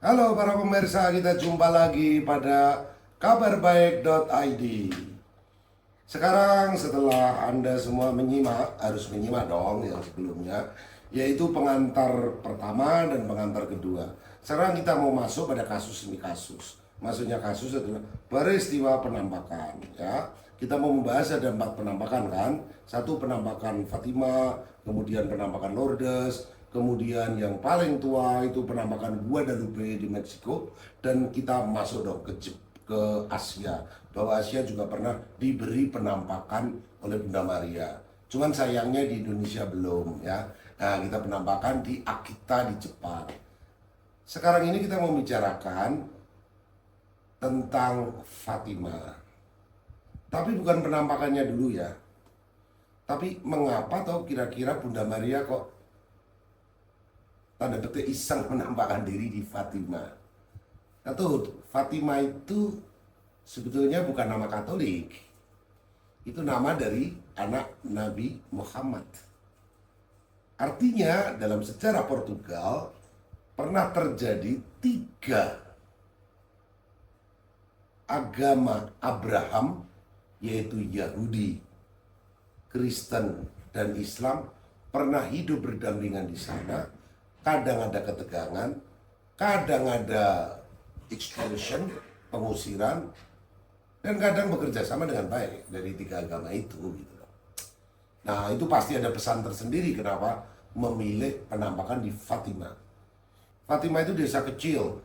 Halo para pemirsa, kita jumpa lagi pada kabarbaik.id. Sekarang setelah Anda semua menyimak, harus menyimak dong yang sebelumnya, yaitu pengantar pertama dan pengantar kedua. Sekarang kita mau masuk pada kasus demi kasus. Maksudnya kasus adalah peristiwa penampakan, ya. Kita mau membahas ada 4 penampakan kan. Satu penampakan Fatima, kemudian penampakan Lourdes, kemudian yang paling tua itu penampakan Guadalupe di Meksiko, dan kita masuk dong ke Asia, bahwa Asia juga pernah diberi penampakan oleh Bunda Maria. Cuman sayangnya di Indonesia belum, ya. Nah, kita penampakan di Akita di Jepang. Sekarang ini kita mau bicarakan tentang Fatima. Tapi bukan penampakannya dulu ya. Tapi mengapa atau kira-kira Bunda Maria kok tanda petik iseng menampakkan diri di Fatima? Atau Fatima itu sebetulnya bukan nama Katolik. Itu nama dari anak Nabi Muhammad. Artinya dalam sejarah Portugal pernah terjadi 3 agama Abraham, yaitu Yahudi, Kristen, dan Islam pernah hidup berdampingan di sana. Kadang ada ketegangan, kadang ada expulsion, pengusiran, dan kadang bekerja sama dengan baik dari 3 agama itu gitu. Nah, itu pasti ada pesan tersendiri kenapa memilih penampakan di Fatima. Fatima itu desa kecil,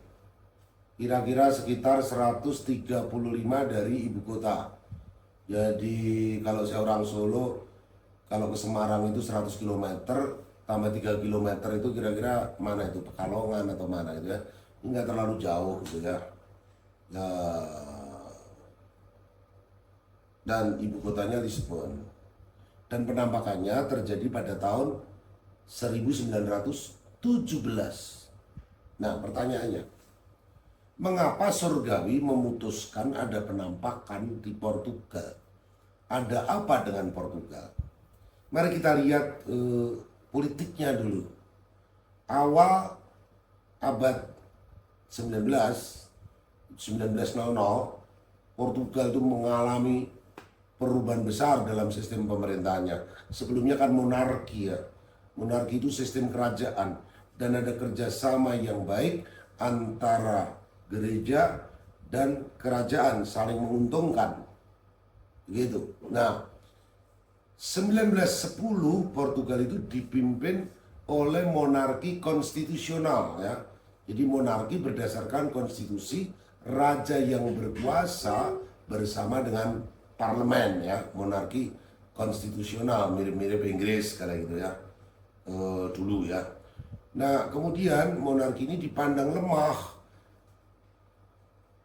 kira-kira sekitar 135 dari ibu kota. Jadi kalau saya orang Solo, kalau ke Semarang itu 100 km, tambah 3 km itu kira-kira mana itu, Pekalongan atau mana gitu ya. Ini nggak terlalu jauh gitu ya. Dan ibu kotanya Lisbon. Dan penampakannya terjadi pada tahun 1917. Nah, pertanyaannya, mengapa Surgawi memutuskan ada penampakan di Portugal? Ada apa dengan Portugal? Mari kita lihat politiknya dulu. Awal abad 1900, Portugal itu mengalami perubahan besar dalam sistem pemerintahannya. Sebelumnya kan monarki ya. Monarki itu sistem kerajaan, dan ada kerjasama yang baik antara gereja dan kerajaan, saling menguntungkan gitu. Nah, 1910 Portugal itu dipimpin oleh monarki konstitusional ya. Jadi monarki berdasarkan konstitusi, raja yang berkuasa bersama dengan parlemen ya, monarki konstitusional, mirip-mirip Inggris kayak gitu ya, dulu ya. Nah, kemudian monarki ini dipandang lemah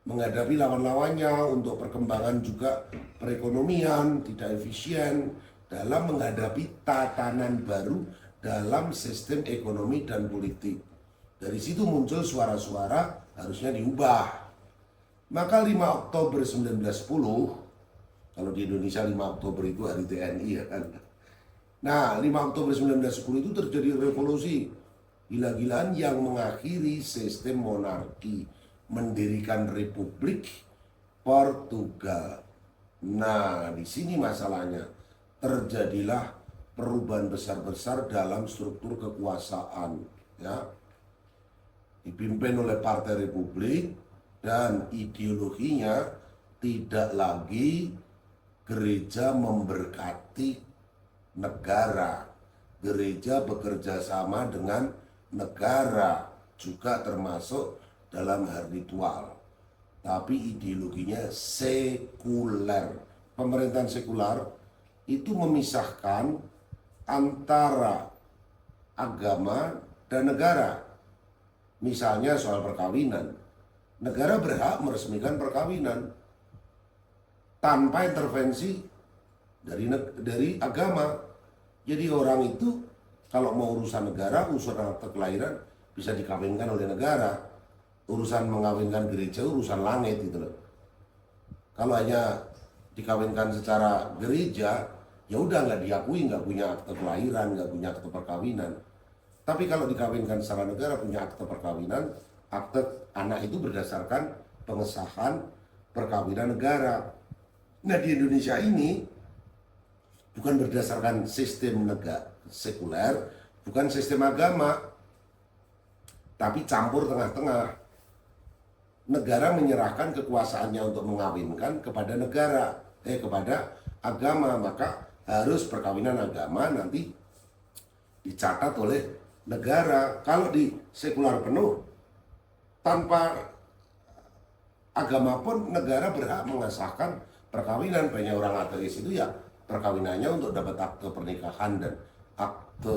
menghadapi lawan-lawannya, untuk perkembangan juga perekonomian tidak efisien dalam menghadapi tatanan baru dalam sistem ekonomi dan politik. Dari situ muncul suara-suara harusnya diubah. Maka 5 Oktober 1910, kalau di Indonesia 5 Oktober itu hari TNI ya kan. Nah, 5 Oktober 1910 itu terjadi revolusi gila-gilaan yang mengakhiri sistem monarki, mendirikan Republik Portugal. Nah, di sini masalahnya, terjadilah perubahan besar-besar dalam struktur kekuasaan, ya. Dipimpin oleh Partai Republik, dan ideologinya tidak lagi gereja memberkati negara. Gereja bekerja sama dengan negara, juga termasuk dalam hal ritual, tapi ideologinya sekuler. Pemerintahan sekular itu memisahkan antara agama dan negara. Misalnya soal perkawinan, negara berhak meresmikan perkawinan tanpa intervensi dari agama. Jadi orang itu kalau mau urusan negara, urusan akte kelahiran bisa dikawinkan oleh negara. Urusan mengawinkan gereja urusan langit gitu loh. Kalau hanya dikawinkan secara gereja, ya udah nggak diakui, nggak punya akte kelahiran, nggak punya akte perkawinan. Tapi kalau dikawinkan secara negara, punya akte perkawinan, akte anak itu berdasarkan pengesahan perkawinan negara. Nah di Indonesia ini bukan berdasarkan sistem negara sekuler, bukan sistem agama, tapi campur tengah-tengah. Negara menyerahkan kekuasaannya untuk mengawinkan kepada kepada agama, maka harus perkawinan agama nanti dicatat oleh negara. Kalau di sekular penuh tanpa agama pun negara berhak mengesahkan perkawinan. Banyak orang ateis itu ya perkawinannya untuk dapat akte pernikahan dan akte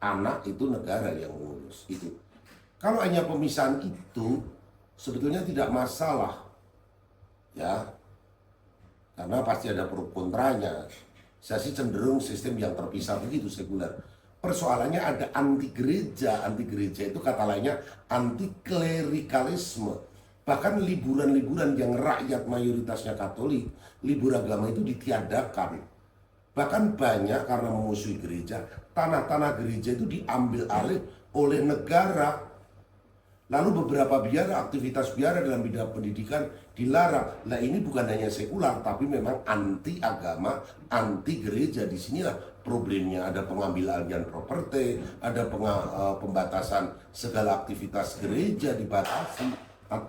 anak itu negara yang mengurus itu. Kalau hanya pemisahan itu sebetulnya tidak masalah, ya, karena pasti ada pro kontranya. Saya sih cenderung sistem yang terpisah begitu sekuler. Persoalannya ada anti gereja itu kata lainnya anti klerikalisme. Bahkan liburan-liburan yang rakyat mayoritasnya Katolik, libur agama itu ditiadakan. Bahkan banyak karena memusuhi gereja, tanah-tanah gereja itu diambil alih oleh negara. Lalu beberapa biara, aktivitas biara dalam bidang pendidikan dilarang. Nah ini bukan hanya sekular, tapi memang anti agama, anti gereja. Di sinilah problemnya. Ada pengambil alihan properti, ada pembatasan segala aktivitas gereja dibatasi,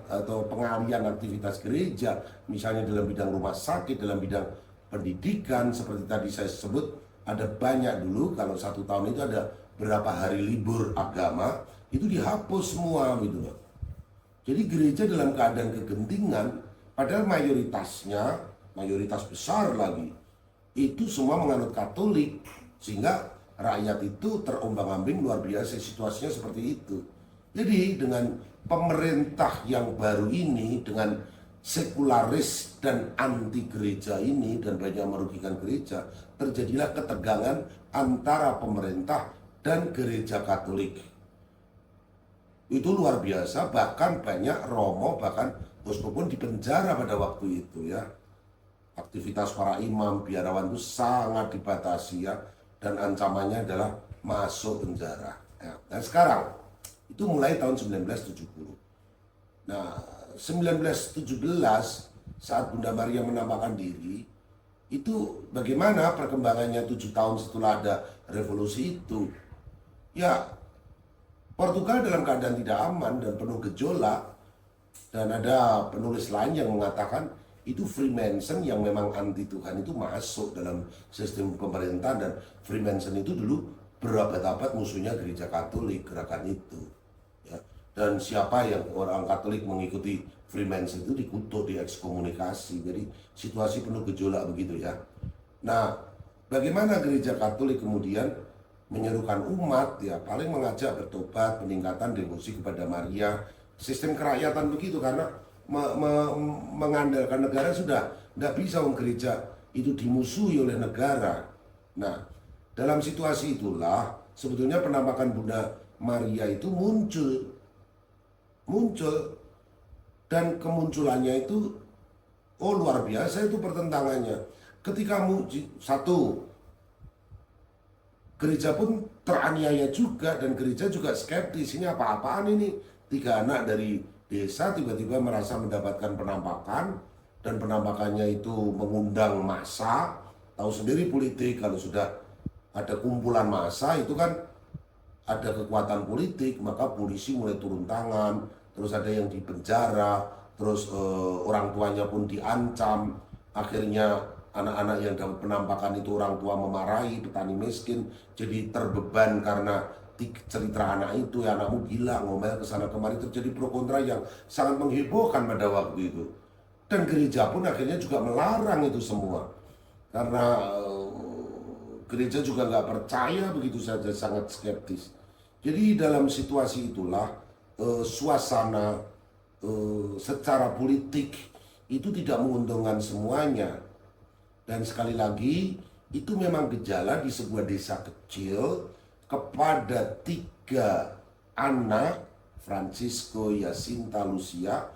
atau pengalihan aktivitas gereja. Misalnya dalam bidang rumah sakit, dalam bidang pendidikan, seperti tadi saya sebut, ada banyak dulu, kalau 1 tahun itu ada berapa hari libur agama, itu dihapus semua gitu loh. Jadi gereja dalam keadaan kegentingan, padahal mayoritas besar lagi, itu semua menganut Katolik, sehingga rakyat itu terombang-ambing luar biasa situasinya seperti itu. Jadi dengan pemerintah yang baru ini, dengan sekularis dan anti gereja ini, dan banyak merugikan gereja, terjadilah ketegangan antara pemerintah dan gereja Katolik. Itu luar biasa, bahkan banyak romo, bahkan uskup pun dipenjara pada waktu itu ya. Aktivitas para imam, biarawan itu sangat dibatasi ya, dan ancamannya adalah masuk penjara ya. Nah sekarang, itu mulai tahun 1970. Nah 1917 saat Bunda Maria menampakkan diri, itu bagaimana perkembangannya 7 tahun setelah ada revolusi itu. Ya Portugal dalam keadaan tidak aman dan penuh gejolak, dan ada penulis lain yang mengatakan itu Freemason yang memang anti Tuhan itu masuk dalam sistem pemerintah, dan Freemason itu dulu berabad-abad musuhnya gereja Katolik, gerakan itu ya. Dan siapa yang orang Katolik mengikuti Freemason itu dikutuk, diekskomunikasi. Jadi situasi penuh gejolak begitu ya. Nah bagaimana gereja Katolik kemudian menyerukan umat ya, paling mengajak bertobat, peningkatan devosi kepada Maria, sistem kerakyatan begitu, karena mengandalkan negara sudah nggak bisa, gereja itu dimusuhi oleh negara. Nah dalam situasi itulah sebetulnya penampakan Bunda Maria itu muncul, dan kemunculannya itu luar biasa itu pertentangannya. Ketika satu, gereja pun teraniaya juga, dan gereja juga skeptis, ini apa-apaan ini, 3 anak dari desa tiba-tiba merasa mendapatkan penampakan, dan penampakannya itu mengundang massa. Tahu sendiri politik, kalau sudah ada kumpulan massa itu kan ada kekuatan politik, maka polisi mulai turun tangan, terus ada yang dipenjara, terus orang tuanya pun diancam. Akhirnya anak-anak yang dapat penampakan itu orang tua memarahi, petani miskin jadi terbeban karena cerita anak itu, ya anakmu gila, ngomel kesana kemari, terjadi pro kontra yang sangat menghebohkan pada waktu itu. Dan gereja pun akhirnya juga melarang itu semua, karena gereja juga nggak percaya begitu saja, sangat skeptis. Jadi dalam situasi itulah suasana secara politik itu tidak menguntungkan semuanya. Dan sekali lagi, itu memang gejala di sebuah desa kecil kepada 3 anak, Francisco, Jacinta, Lucia,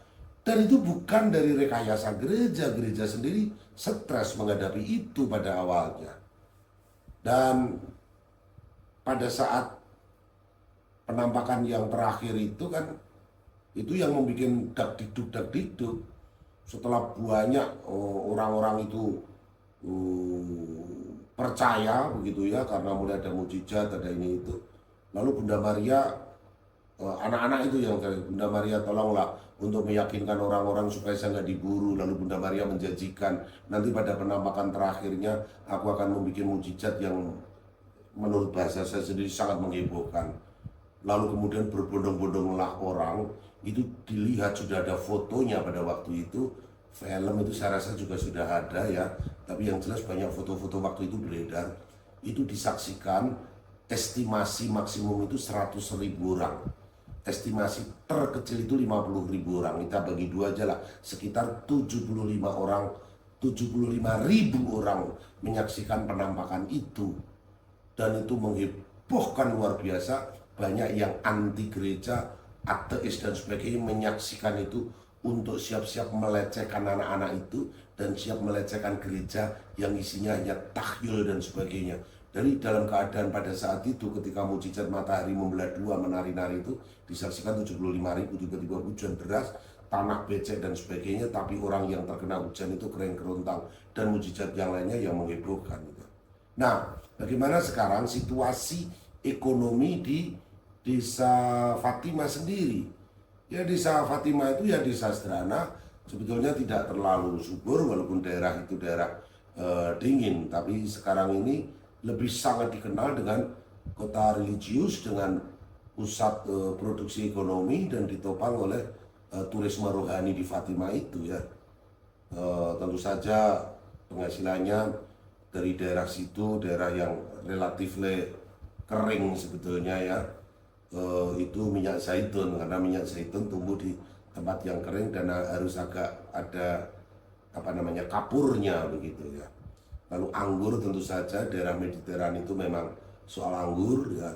dan itu bukan dari rekayasa gereja. Gereja sendiri stres menghadapi itu pada awalnya. Dan pada saat penampakan yang terakhir itu kan itu yang membuat dak dikduk setelah banyak orang-orang itu percaya begitu ya, karena mulai ada mujizat, ada ini itu. Lalu Bunda Maria, anak-anak itu yang Bunda Maria tolonglah untuk meyakinkan orang-orang supaya saya nggak diburu. Lalu Bunda Maria menjanjikan nanti pada penampakan terakhirnya aku akan membuat mujizat yang menurut bahasa saya sendiri sangat menghebohkan. Lalu kemudian berbondong-bondonglah orang, itu dilihat sudah ada fotonya pada waktu itu. Film itu saya rasa juga sudah ada ya, tapi yang jelas banyak foto-foto waktu itu beredar. Itu disaksikan, estimasi maksimum itu 100.000 orang. Estimasi terkecil itu 50.000 orang. Kita bagi dua aja lah, sekitar 75 orang, 75.000 orang menyaksikan penampakan itu. Dan itu menghebohkan luar biasa. Banyak yang anti gereja, ateis dan sebagainya menyaksikan itu untuk siap-siap melecehkan anak-anak itu dan siap melecehkan gereja yang isinya hanya tahyul dan sebagainya. Dari dalam keadaan pada saat itu ketika mujizat matahari membelah dua menari-nari itu disaksikan 75.000, tiba-tiba hujan deras, tanah becek dan sebagainya, tapi orang yang terkena hujan itu kering kerontang dan mujizat yang lainnya yang menghebohkan. Nah, bagaimana sekarang situasi ekonomi di Desa Fatima sendiri? Ya, Desa Fatima itu ya desa sederhana, sebetulnya tidak terlalu subur walaupun daerah itu daerah dingin, tapi sekarang ini lebih sangat dikenal dengan kota religius dengan pusat produksi ekonomi dan ditopang oleh turisme rohani di Fatima itu ya. Tentu saja penghasilannya dari daerah situ, daerah yang relatif kering sebetulnya ya. Itu minyak zaitun, karena minyak zaitun tumbuh di tempat yang kering dan harus agak ada kapurnya begitu ya. Lalu anggur, tentu saja daerah Mediteran itu memang soal anggur ya,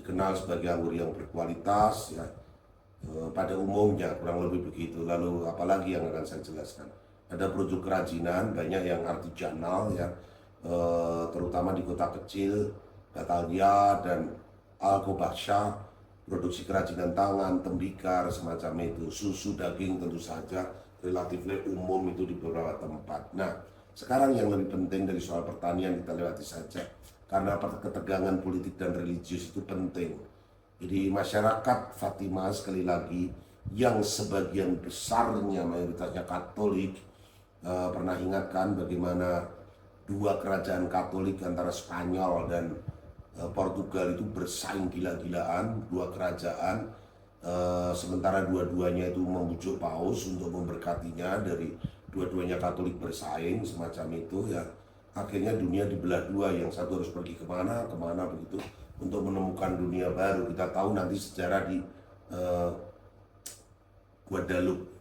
dikenal sebagai anggur yang berkualitas ya, pada umumnya kurang lebih begitu. Lalu apalagi yang akan saya jelaskan, ada produk kerajinan banyak yang artisanal ya, terutama di kota kecil Batalia dan Al-Kobaksya, produksi kerajinan tangan, tembikar, semacam itu. Susu, daging tentu saja relatif umum itu di beberapa tempat. Nah, sekarang yang lebih penting dari soal pertanian kita lewati saja, karena ketegangan politik dan religius itu penting. Jadi masyarakat Fatima sekali lagi yang sebagian besarnya mayoritasnya Katolik, pernah ingatkan bagaimana dua kerajaan Katolik antara Spanyol dan Portugal itu bersaing gila-gilaan, dua kerajaan, sementara dua-duanya itu membujuk paus untuk memberkatinya, dari dua-duanya Katolik bersaing semacam itu ya. Akhirnya dunia dibelah dua, yang satu harus pergi kemana begitu untuk menemukan dunia baru. Kita tahu nanti sejarah di Guadalupe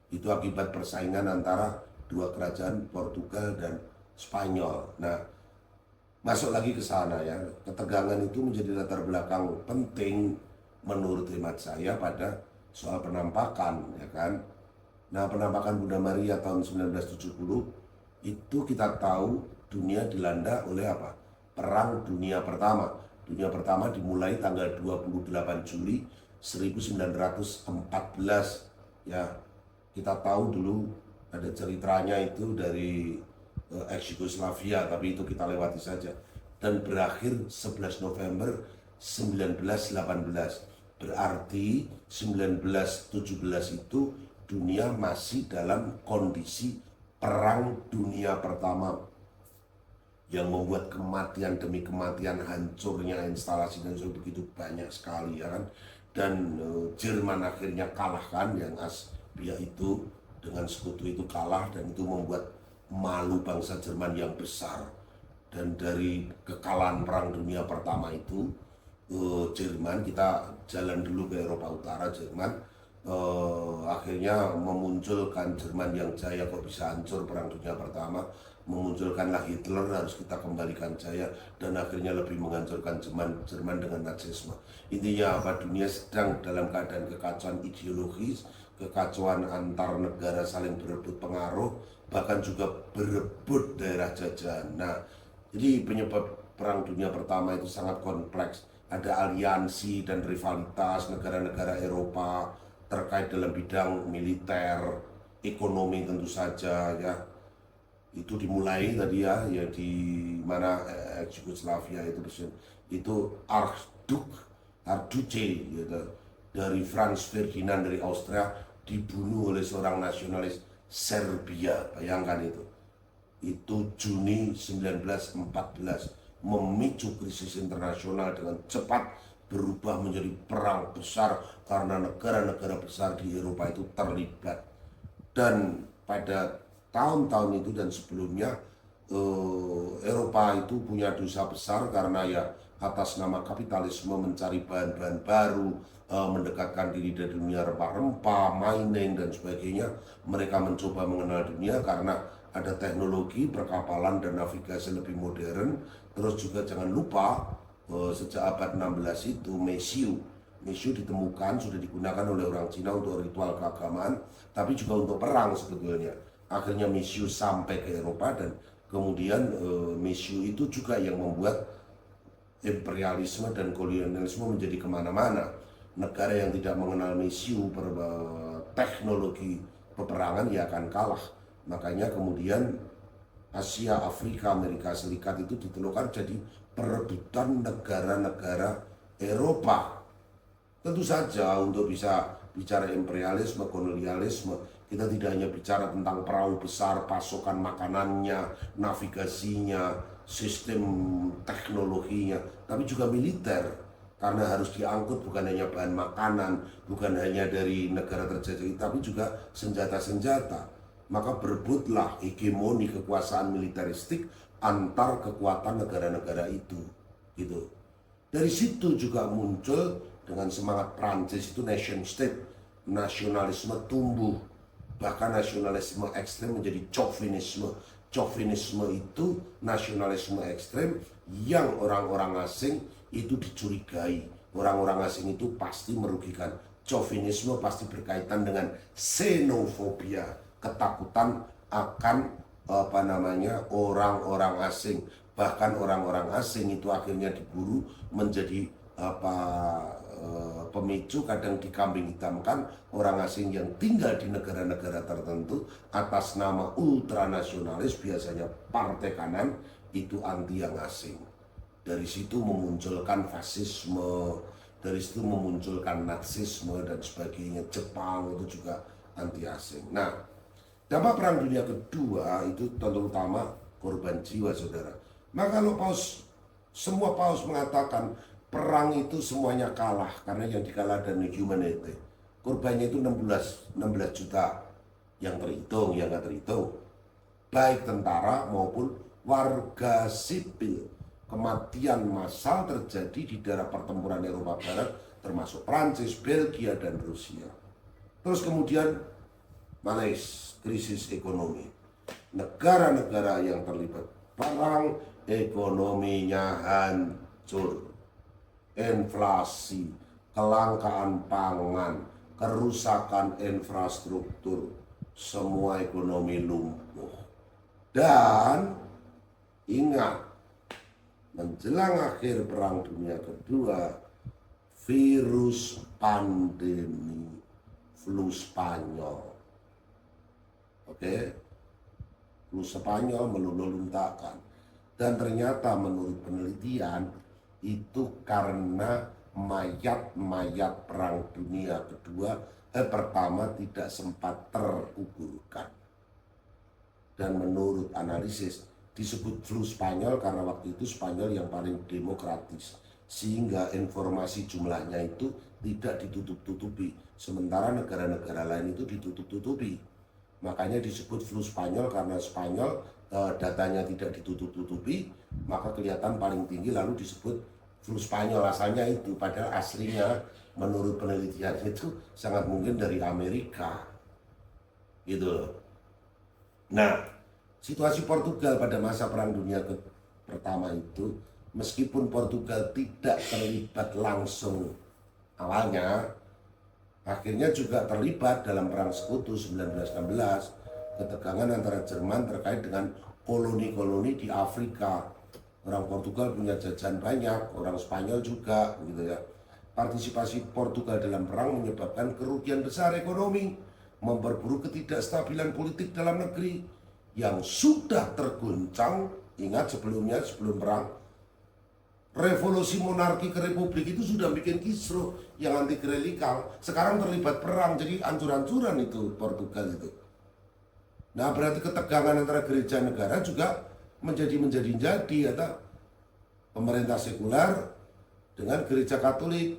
itu akibat persaingan antara dua kerajaan Portugal dan Spanyol. Nah, masuk lagi ke sana ya, ketegangan itu menjadi latar belakang penting menurut hemat saya pada soal penampakan ya kan. Nah, penampakan Bunda Maria tahun 1970 itu kita tahu dunia dilanda oleh apa? Perang Dunia Pertama. Dunia Pertama dimulai tanggal 28 Juli 1914 ya. Kita tahu dulu ada ceritanya itu dari ex-Yugoslavia, tapi itu kita lewati saja, dan berakhir 11 November 1918. Berarti 1917 itu dunia masih dalam kondisi perang dunia pertama yang membuat kematian demi kematian, hancurnya instalasi dan begitu banyak sekali ya kan. Dan Jerman akhirnya kalahkan, yang Asbia itu dengan sekutu itu kalah, dan itu membuat malu bangsa Jerman yang besar. Dan dari kekalahan perang dunia pertama itu, Jerman, kita jalan dulu ke Eropa Utara, Jerman akhirnya memunculkan Jerman yang jaya. Kok bisa hancur perang dunia pertama, memunculkanlah Hitler, harus kita kembalikan jaya, dan akhirnya lebih menghancurkan Jerman dengan Nazisme. Intinya apa? Dunia sedang dalam keadaan kekacauan ideologis, kekacauan antar negara saling berebut pengaruh, bahkan juga berebut daerah jajahan. Nah, jadi penyebab perang dunia pertama itu sangat kompleks. ada aliansi dan rivalitas negara-negara Eropa terkait dalam bidang militer, ekonomi tentu saja ya. Itu dimulai tadi ya di mana Yugoslavia itu Archduce gitu, dari Franz Ferdinand dari Austria dibunuh oleh seorang nasionalis Serbia, bayangkan itu Juni 1914, memicu krisis internasional dengan cepat berubah menjadi perang besar karena negara-negara besar di Eropa itu terlibat. Dan pada tahun-tahun itu dan sebelumnya Eropa itu punya dosa besar karena ya atas nama kapitalisme mencari bahan-bahan baru, mendekatkan diri dari dunia rempah-rempah, mining dan sebagainya. Mereka mencoba mengenal dunia karena ada teknologi perkapalan dan navigasi lebih modern. Terus juga jangan lupa sejak abad 16 itu Mesiu ditemukan, sudah digunakan oleh orang Cina untuk ritual keagamaan, tapi juga untuk perang sebetulnya. Akhirnya Mesiu sampai ke Eropa dan kemudian Mesiu itu juga yang membuat imperialisme dan kolonialisme menjadi kemana-mana. Negara yang tidak mengenal Mesiu teknologi peperangan ya akan kalah. Makanya kemudian Asia, Afrika, Amerika Serikat itu ditelurkan jadi perebutan negara-negara Eropa. Tentu saja untuk bisa bicara imperialisme, kolonialisme, kita tidak hanya bicara tentang perahu besar, pasokan makanannya, navigasinya, sistem teknologinya, tapi juga militer. Karena harus diangkut bukan hanya bahan makanan, bukan hanya dari negara terjajah, tapi juga senjata-senjata. Maka berebutlah hegemoni kekuasaan militeristik antar kekuatan negara-negara itu gitu. Dari situ juga muncul dengan semangat Prancis itu nation state, nasionalisme tumbuh, bahkan nasionalisme ekstrem menjadi chauvinisme itu nasionalisme ekstrem yang orang-orang asing itu dicurigai, orang-orang asing itu pasti merugikan. Chauvinisme pasti berkaitan dengan xenofobia, ketakutan akan orang-orang asing. Bahkan orang-orang asing itu akhirnya diburu menjadi pemicu, kadang dikambing hitamkan orang asing yang tinggal di negara-negara tertentu atas nama ultranasionalis, biasanya partai kanan itu anti yang asing. Dari situ memunculkan fasisme, dari situ memunculkan natsisme dan sebagainya. Jepang itu juga anti asing. Nah, dampak Perang Dunia Kedua itu terutama korban jiwa, saudara. Maka kalau semua paus mengatakan perang itu semuanya kalah karena yang dikalah dan humanity. Korbannya itu 16 juta yang terhitung, yang nggak terhitung. Baik tentara maupun warga sipil. Kematian massal terjadi di daerah pertempuran Eropa Barat termasuk Prancis, Belgia, dan Rusia. Terus kemudian Malaysia, krisis ekonomi. Negara-negara yang terlibat perang ekonominya hancur. Inflasi, kelangkaan pangan, kerusakan infrastruktur, semua ekonomi lumpuh. Dan ingat, menjelang akhir Perang Dunia Kedua, virus pandemi flu Spanyol. Flu Spanyol meluluh-luntahkan. Dan ternyata menurut penelitian itu karena mayat-mayat Perang Dunia Kedua pertama tidak sempat terkuburkan. Dan menurut analisis disebut flu Spanyol karena waktu itu Spanyol yang paling demokratis, sehingga informasi jumlahnya itu tidak ditutup-tutupi, sementara negara-negara lain itu ditutup-tutupi. Makanya disebut flu Spanyol karena Spanyol datanya tidak ditutup-tutupi, maka kelihatan paling tinggi, lalu disebut flu Spanyol. Asalnya itu, padahal aslinya menurut penelitian itu sangat mungkin dari Amerika gitu. Nah, situasi Portugal pada masa Perang Dunia Pertama itu, meskipun Portugal tidak terlibat langsung awalnya, akhirnya juga terlibat dalam Perang Sekutu 1916, ketegangan antara Jerman terkait dengan koloni-koloni di Afrika. Orang Portugal punya jajan banyak, orang Spanyol juga gitu ya. Partisipasi Portugal dalam perang menyebabkan kerugian besar ekonomi, memperburuk ketidakstabilan politik dalam negeri yang sudah terguncang. Ingat sebelumnya, sebelum perang, revolusi monarki ke republik itu sudah bikin kisruh yang anti klerikal. Sekarang terlibat perang, jadi ancur-ancuran itu Portugal itu. Nah, berarti ketegangan antara gereja negara juga menjadi atau pemerintah sekuler dengan gereja Katolik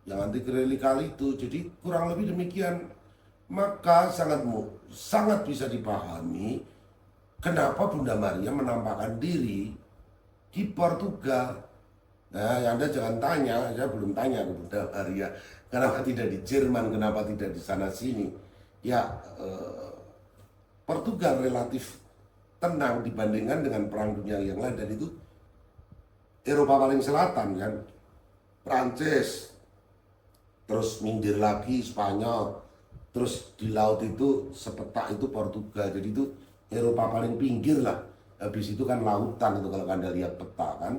yang anti klerikal itu. Jadi kurang lebih demikian. Maka sangat bisa dipahami kenapa Bunda Maria menampakkan diri di Portugal. Nah, Anda jangan tanya, saya belum tanya ke Bunda Maria, kenapa tidak di Jerman, kenapa tidak di sana sini. Ya, Portugal relatif tenang dibandingkan dengan perang dunia yang lain, dan itu Eropa paling selatan kan, Prancis, terus minggir lagi Spanyol, terus di laut itu sepetak itu Portugal, jadi itu Eropa paling pinggir lah. Habis itu kan lautan itu kalau Anda lihat peta kan,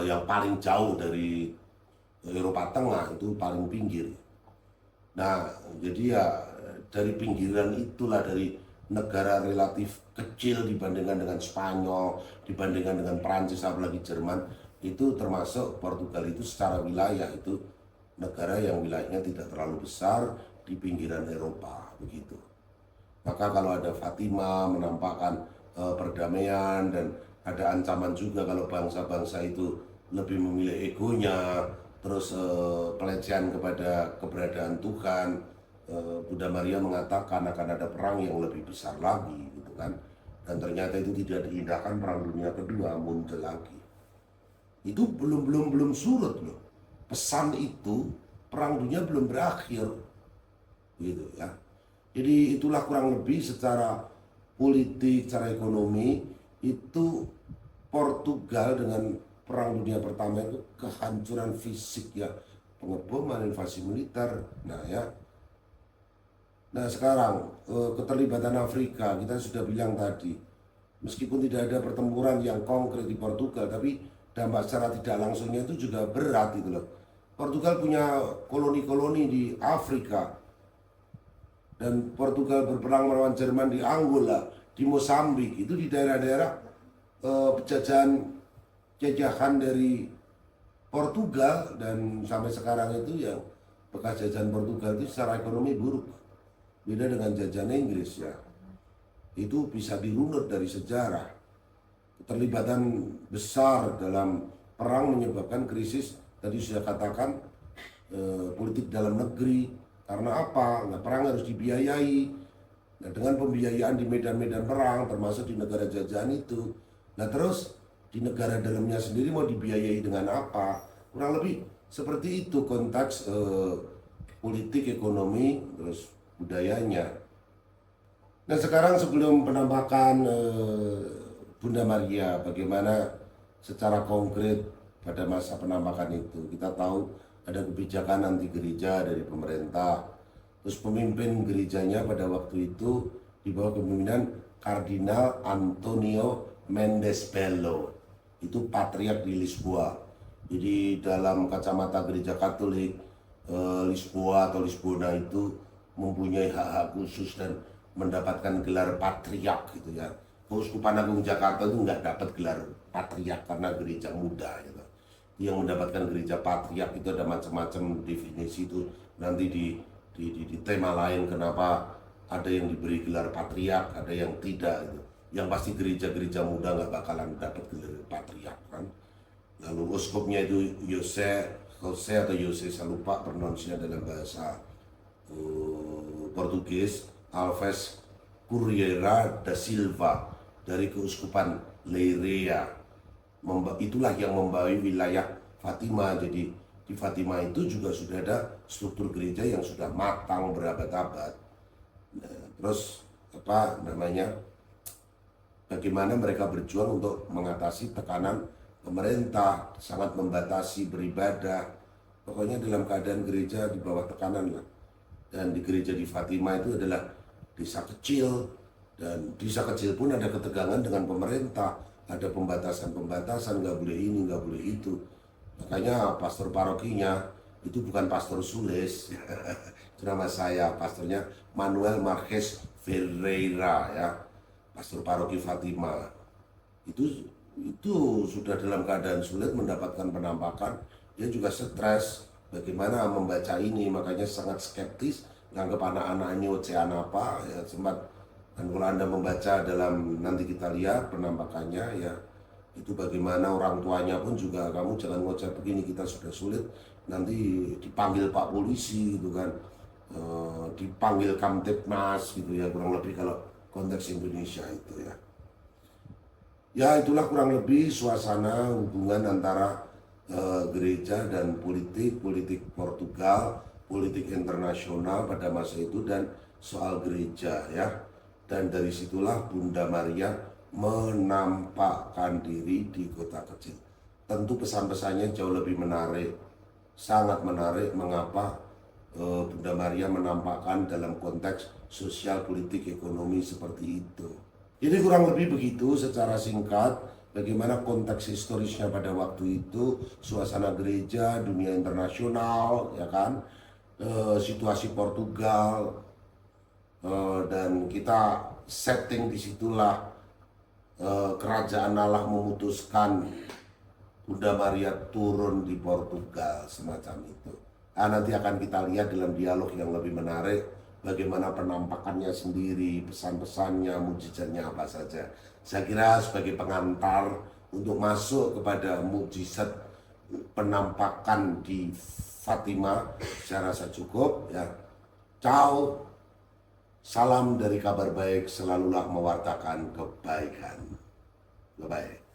yang paling jauh dari Eropa Tengah itu paling pinggir. Nah, jadi ya dari pinggiran itulah, dari negara relatif kecil dibandingkan dengan Spanyol, dibandingkan dengan Prancis, apalagi Jerman, itu termasuk Portugal itu secara wilayah itu negara yang wilayahnya tidak terlalu besar di pinggiran Eropa begitu. Maka kalau ada Fatima menampakkan perdamaian, dan ada ancaman juga kalau bangsa-bangsa itu lebih memilih egonya, terus pelecehan kepada keberadaan Tuhan, Bunda Maria mengatakan akan ada perang yang lebih besar lagi gitu kan. Dan ternyata itu tidak diindahkan, perang dunia kedua muncul lagi. Itu belum surut loh. Pesan itu perang dunia belum berakhir gitu ya. Jadi itulah kurang lebih secara politik, secara ekonomi itu Portugal dengan perang dunia pertama itu kehancuran fisik ya, pengeboman, invasi militer. Nah ya. Nah sekarang keterlibatan Afrika, kita sudah bilang tadi, meskipun tidak ada pertempuran yang konkret di Portugal, tapi dampak secara tidak langsungnya itu juga berat gitu loh. Portugal punya koloni-koloni di Afrika, dan Portugal berperang melawan Jerman di Angola, di Mosambik, itu di daerah-daerah jajahan dari Portugal, dan sampai sekarang itu yang bekas jajahan Portugal itu secara ekonomi buruk. Beda dengan jajahan Inggris ya. Itu bisa dirunut dari sejarah. Keterlibatan besar dalam perang menyebabkan krisis, tadi sudah katakan, politik dalam negeri. Karena apa? Nah, perang harus dibiayai. Nah, dengan pembiayaan di medan-medan perang, termasuk di negara jajahan itu. Nah, terus di negara dalamnya sendiri mau dibiayai dengan apa? Kurang lebih seperti itu konteks politik, ekonomi, terus budayanya. Nah, sekarang sebelum penampakan Bunda Maria, bagaimana secara konkret pada masa penampakan itu? Kita tahu ada kebijakan anti gereja dari pemerintah. Terus pemimpin gerejanya pada waktu itu di bawah kepemimpinan Kardinal Antonio Mendes Bello. Itu patriark di Lisboa. Jadi dalam kacamata gereja Katolik, Lisboa atau Lisbona itu mempunyai hak-hak khusus dan mendapatkan gelar patriark gitu ya. Keuskupan Agung Jakarta itu nggak dapat gelar patriark karena gereja muda gitu. Yang mendapatkan gereja patriark itu ada macam-macam definisi, itu nanti di tema lain kenapa ada yang diberi gelar patriark, ada yang tidak gitu. Yang pasti gereja-gereja muda nggak bakalan dapat gelar patriark kan. Lalu uskupnya itu Jose atau Jose, saya lupa pronounsnya dalam bahasa Portugis, Alves Correia da Silva dari keuskupan Leiria. Itulah yang membawahi wilayah Fatima. Jadi di Fatima itu juga sudah ada struktur gereja yang sudah matang berabad-abad. Nah, terus bagaimana mereka berjuang untuk mengatasi tekanan pemerintah, sangat membatasi beribadah. Pokoknya dalam keadaan gereja di bawah tekanan lah. Dan di gereja di Fatima itu adalah desa kecil, dan desa kecil pun ada ketegangan dengan pemerintah. ada pembatasan-pembatasan, nggak boleh ini, nggak boleh itu. Makanya pastor parokinya itu bukan pastor Sules, itu nama saya, pastornya Manuel Marquez Ferreira ya, pastor paroki Fatima. Itu sudah dalam keadaan sulit mendapatkan penampakan, dia juga stres bagaimana membaca ini, makanya sangat skeptis, nganggap anak-anak ini ocehan apa ya, sempat. Dan kalau Anda membaca dalam, nanti kita lihat penampakannya ya, itu bagaimana orang tuanya pun juga, kamu jangan ngoceh begini, kita sudah sulit, nanti dipanggil Pak Polisi gitu kan, dipanggil Kamtipmas gitu ya, kurang lebih kalau konteks Indonesia itu ya. Ya itulah kurang lebih suasana hubungan antara gereja dan politik Portugal, politik internasional pada masa itu, dan soal gereja ya. Dan dari situlah Bunda Maria menampakkan diri di kota kecil. Tentu pesan-pesannya jauh lebih menarik, sangat menarik. Mengapa Bunda Maria menampakkan dalam konteks sosial, politik, ekonomi seperti itu. Jadi kurang lebih begitu secara singkat bagaimana konteks historisnya pada waktu itu, suasana gereja, dunia internasional, ya kan, situasi Portugal, dan kita setting disitulah kerajaan Allah memutuskan Bunda Maria turun di Portugal, semacam itu. Nanti akan kita lihat dalam dialog yang lebih menarik bagaimana penampakannya sendiri, pesan-pesannya, mukjizatnya apa saja. Saya kira sebagai pengantar untuk masuk kepada mukjizat penampakan di Fatima, saya rasa cukup ya. Ciao. Salam dari Kabar Baik, selalulah mewartakan kebaikan. Bye-bye.